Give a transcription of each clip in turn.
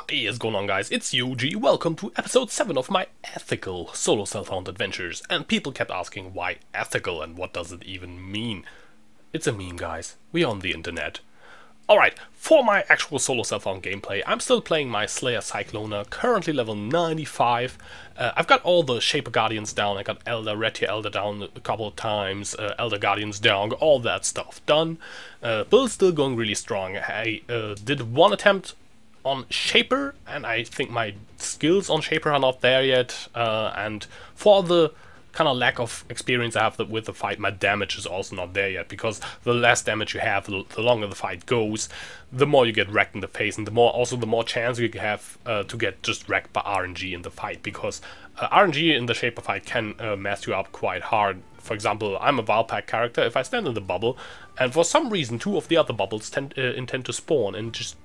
What is going on, guys? It's Yoji. Welcome to episode 7 of my ethical solo self-found adventures. And people kept asking why ethical and what does it even mean? It's a meme, guys. We're on the internet. Alright, for my actual solo self-found gameplay, I'm still playing my Slayer Cyclone, currently level 95. I've got all the Shaper Guardians down. I got Elder, Red Tier Elder down a couple of times, Elder Guardians down, all that stuff done. Build's still going really strong. I did one attempt on Shaper, and I think my skills on Shaper are not there yet, and for the kind of lack of experience I have with the fight, my damage is also not there yet, because the less damage you have, the longer the fight goes, the more you get wrecked in the face, and the more chance you have to get just wrecked by RNG in the fight, because RNG in the Shaper fight can mess you up quite hard. For example, I'm a Valpack character. If I stand in the bubble, and for some reason 2 of the other bubbles intend to spawn and just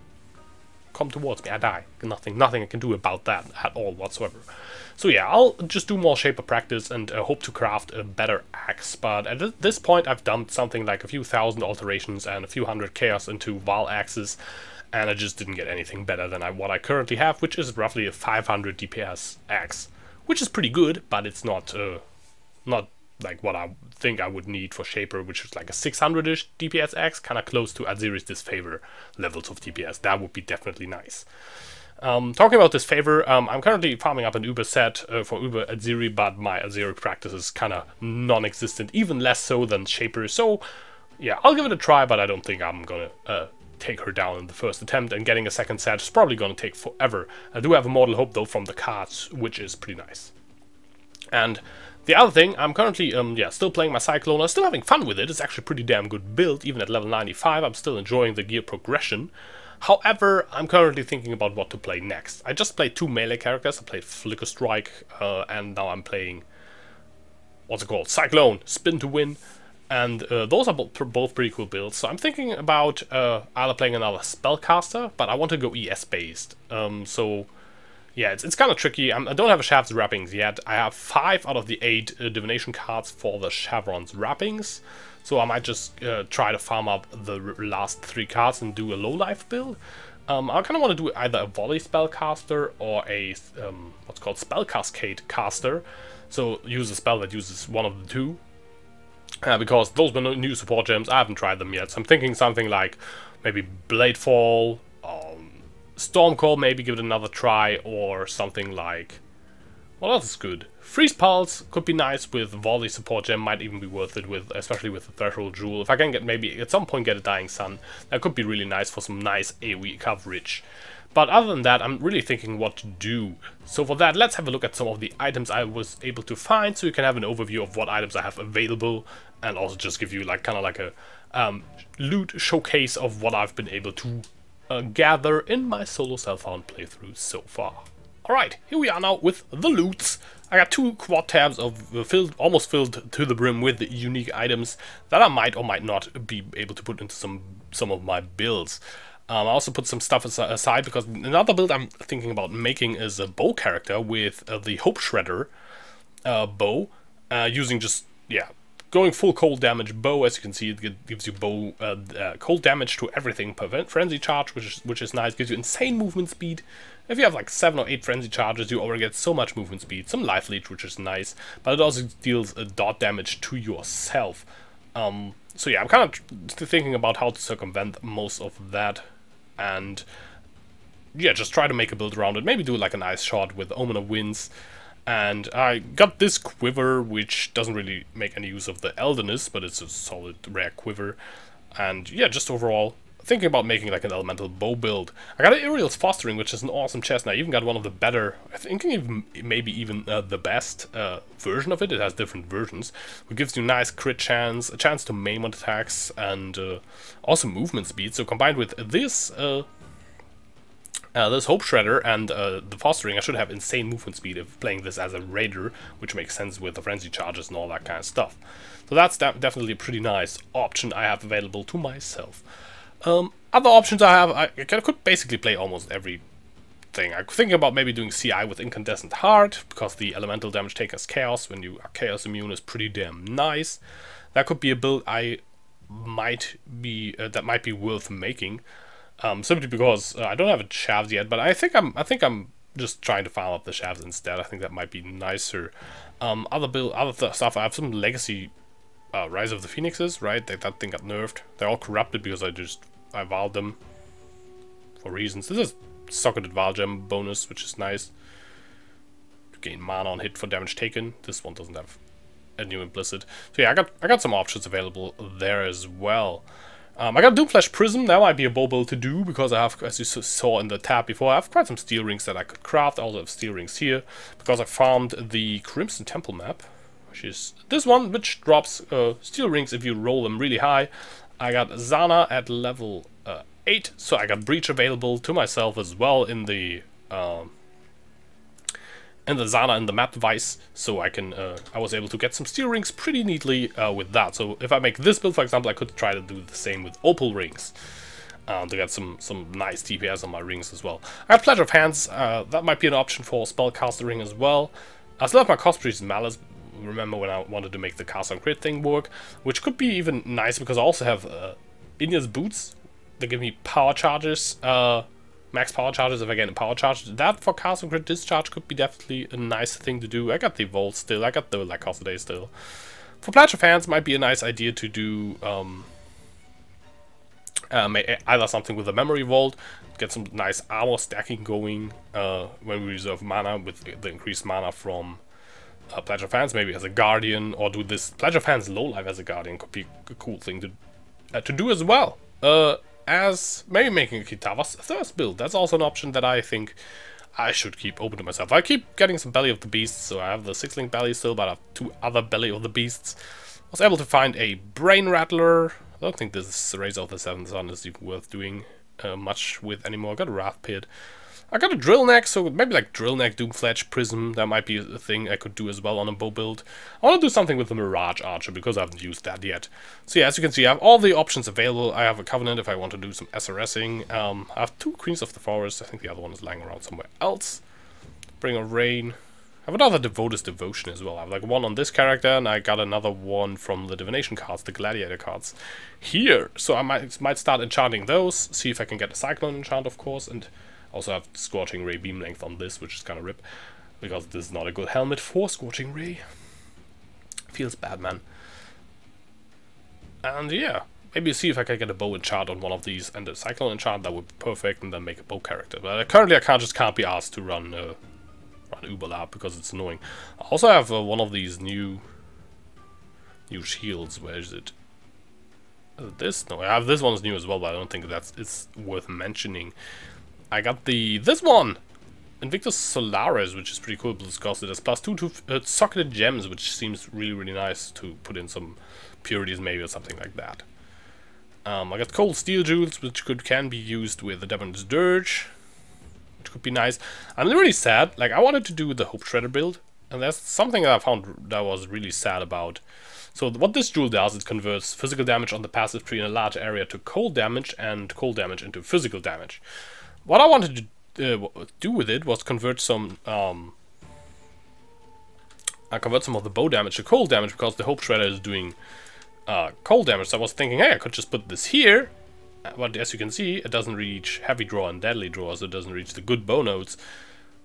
come towards me, I die. Nothing I can do about that at all whatsoever. So yeah, I'll just do more Shaper practice and hope to craft a better axe. But at this point, I've dumped something like a few thousand alterations and a few hundred chaos into Val axes, and I just didn't get anything better than what I currently have, which is roughly a 500 DPS axe, which is pretty good, but it's not like what I think I would need for Shaper, which is like a 600-ish DPS axe, kind of close to Aziri's Disfavor levels of DPS. That would be definitely nice. Talking about Disfavor, I'm currently farming up an Uber set for Uber Aziri, but my Aziri practice is kind of non-existent, even less so than Shaper. So yeah, I'll give it a try, but I don't think I'm gonna take her down in the first attempt, and getting a second set is probably gonna take forever. I do have a Mortal Hope though from the cards, which is pretty nice. And the other thing, I'm currently still playing my Cyclone. I'm still having fun with it. It's actually a pretty damn good build, even at level 95. I'm still enjoying the gear progression. However, I'm currently thinking about what to play next. I just played 2 melee characters. I played Flicker Strike, and now I'm playing, what's it called? Cyclone, Spin to Win. And those are both pretty cool builds. So I'm thinking about either playing another Spellcaster, but I want to go ES based. So yeah, it's kind of tricky. I don't have a Shaft's wrappings yet. I have 5 out of the 8 divination cards for the Shavronne's wrappings. So I might just try to farm up the last 3 cards and do a low life build. I kind of want to do either a Volley spellcaster or a what's called Spell Cascade caster. So use a spell that uses one of the 2. Because those were new support gems. I haven't tried them yet. So I'm thinking something like maybe Bladefall, Stormcall, maybe give it another try, or something like, what else is good? Freeze Pulse could be nice with Volley support gem, might even be worth it with, especially with the Threshold Jewel. If I can get maybe at some point get a Dying Sun, that could be really nice for some nice AoE coverage. But other than that, I'm really thinking what to do. So for that, let's have a look at some of the items I was able to find, so you can have an overview of what items I have available, and also just give you like kind of like a loot showcase of what I've been able to gather in my solo self-found playthrough so far. Alright, here we are now with the loots. I got 2 quad tabs of almost filled to the brim with unique items that I might or might not be able to put into some of my builds. I also put some stuff aside because another build I'm thinking about making is a bow character with the Hopeshredder bow, using just, yeah, going full cold damage bow. As you can see, it gives you bow cold damage to everything. Frenzy charge, which is nice. Gives you insane movement speed. If you have like 7 or 8 frenzy charges, you already get so much movement speed. Some life leech, which is nice, but it also deals a dot damage to yourself. So yeah, I'm kind of thinking about how to circumvent most of that, and yeah, just try to make a build around it. Maybe do like a nice shot with Omen of Winds. And I got this quiver, which doesn't really make any use of the Elderness, but it's a solid rare quiver. And yeah, just overall thinking about making like an elemental bow build. I got an Ariel's Fostering, which is an awesome chest, and I even got one of the better, I think maybe even the best version of it. It has different versions, which gives you nice crit chance, a chance to maim on attacks, and awesome movement speed. So combined with this Hopeshredder and the Fostering, I should have insane movement speed if playing this as a Raider, which makes sense with the Frenzy charges and all that kind of stuff. So that's definitely a pretty nice option I have available to myself. Other options I have, I could basically play almost everything. I'm thinking about maybe doing CI with Incandescent Heart, because the elemental damage taken as Chaos, when you are Chaos immune, is pretty damn nice. That could be a build that might be worth making. Simply because I don't have a shaft yet, but I think I'm just trying to farm up the shafts instead. I think that might be nicer. Other stuff. I have some legacy Rise of the Phoenixes, right? That thing got nerfed. They're all corrupted because I vowed them for reasons. This is socketed Val Gem bonus, which is nice. To gain mana on hit for damage taken. This one doesn't have a new implicit. So yeah, I got some options available there as well. I got Doomflash Prism. That might be a bow build to do because I have, as you saw in the tab before, I have quite some steel rings that I could craft. I also have steel rings here because I farmed the Crimson Temple map, which is this one, which drops steel rings if you roll them really high. I got Zana at level 8, so I got Breach available to myself as well in the Zana and the map device, so I was able to get some steel rings pretty neatly with that. So if I make this build, for example, I could try to do the same with opal rings to get some nice DPS on my rings as well. I have Pleasure of Hands. That might be an option for Spellcaster ring as well. I still have my Cospriest Malice. Remember when I wanted to make the cast on crit thing work, which could be even nice because I also have Inya's Boots. They give me power charges. Max power charges if I get a power charge. That for cast and crit discharge could be definitely a nice thing to do. I got the Volt still, I got the Lacoste still. For Pledge of Hands might be a nice idea to do either something with a Memory Vault, get some nice armor stacking going when we reserve mana with the increased mana from Pledge of Hands, maybe as a Guardian, or do this Pledge of Hands low life as a Guardian could be a cool thing to do as well. As maybe making a Kitava's Thirst build. That's also an option that I think I should keep open to myself. I keep getting some Belly of the Beasts, so I have the 6-link belly still, but I have 2 other Belly of the Beasts. I was able to find a Brain Rattler. I don't think this Razor of the Seventh Sun is even worth doing much with anymore. I got a Wrath Pit. I got a Drill Neck, so maybe like Drill Neck, Doomflash, Prism, that might be a thing I could do as well on a bow build. I want to do something with the Mirage Archer because I haven't used that yet. So yeah, as you can see, I have all the options available. I have a Covenant if I want to do some SRSing. I have 2 Queens of the Forest. I think the other one is lying around somewhere else. Bring a Rain. I have another Devotee's Devotion as well. I have like one on this character, and I got another one from the Divination cards, the Gladiator cards, here. So I might start enchanting those, see if I can get a Cyclone enchant, of course, and also have Scorching Ray Beam Length on this, which is kind of rip, because this is not a good helmet for Scorching Ray. Feels bad, man. And yeah, maybe see if I can get a bow enchant on one of these, and a Cyclone enchant, that would be perfect, and then make a bow character. But currently I can't be asked to run Uberlab because it's annoying. I also have one of these new shields. Where is it? Is it this? No, I have this one's new as well, but I don't think it's worth mentioning. I got this one, Invictus Solaris, which is pretty cool because it has +2 to socketed gems, which seems really nice to put in some purities maybe or something like that. I got Cold Steel Jewels, which can be used with the Demon's Dirge, which could be nice. I'm really sad. Like, I wanted to do the Hopeshredder build, and there's something that I found that I was really sad about. So what this jewel does, it converts physical damage on the passive tree in a large area to cold damage, and cold damage into physical damage. What I wanted to do with it was convert some of the bow damage to cold damage, because the Hopeshredder is doing cold damage. So I was thinking, hey, I could just put this here, but as you can see, it doesn't reach heavy draw and deadly draw, so it doesn't reach the good bow nodes,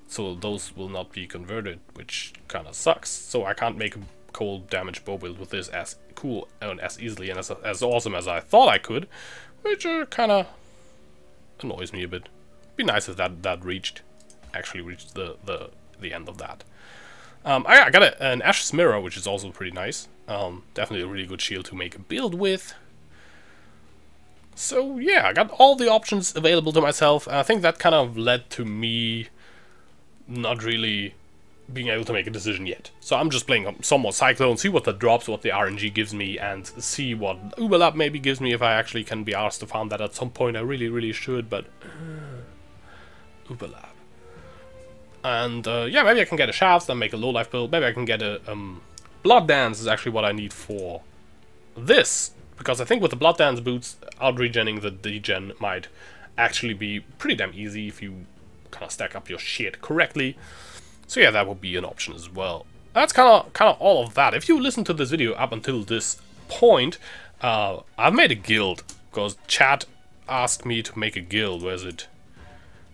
so those will not be converted, which kind of sucks. So I can't make a cold damage bow build with this as cool and as easily and as awesome as I thought I could, which kind of annoys me a bit. Be nice if that actually reached the end of that. I got an Ash's Mirror, which is also pretty nice. Definitely a really good shield to make a build with. So yeah, I got all the options available to myself. I think that kind of led to me not really being able to make a decision yet. So I'm just playing some more Cyclone, see what that drops, what the RNG gives me, and see what Uberlab maybe gives me if I actually can be asked to farm that at some point. I really should, but Uberlab. And yeah, maybe I can get a Shaft and make a low life build. Maybe I can get a Blood Dance is actually what I need for this, because I think with the Blood Dance boots, out-regenning the degen might actually be pretty damn easy if you kind of stack up your shit correctly. So yeah, that would be an option as well. That's kind of all of that. If you listen to this video up until this point, I've made a guild because chat asked me to make a guild. Where is it?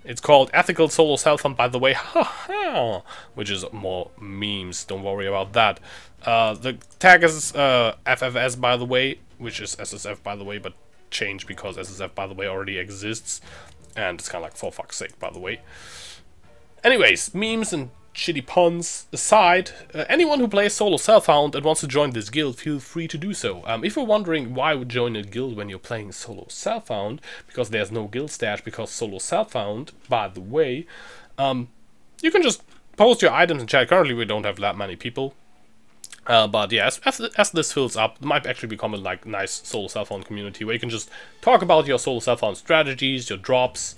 It's called Ethical Solo Self-Found, by the way, haha, which is more memes, don't worry about that. The tag is FFS, by the way, which is SSF, by the way, but changed because SSF, by the way, already exists. And it's kind of like, for fuck's sake, by the way. Anyways, memes and shitty puns aside, anyone who plays Solo Self-Found and wants to join this guild, feel free to do so. If you're wondering why I would join a guild when you're playing Solo Self-Found, because there's no guild stash, because Solo Self-Found, by the way, you can just post your items in chat. Currently we don't have that many people. But yeah, as this fills up, it might actually become a like nice Solo Self-Found community where you can just talk about your Solo Self-Found strategies, your drops,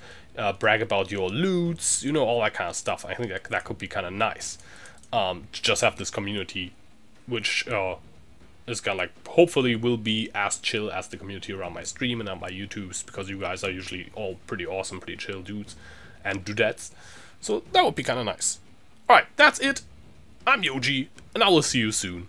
brag about your loots, you know, all that kind of stuff. I think that could be kind of nice. To just have this community, which is kind of like, hopefully will be as chill as the community around my stream and on my YouTubes, because you guys are usually all pretty awesome, pretty chill dudes and dudettes. So that would be kind of nice. Alright, that's it. I'm Yoji, and I will see you soon.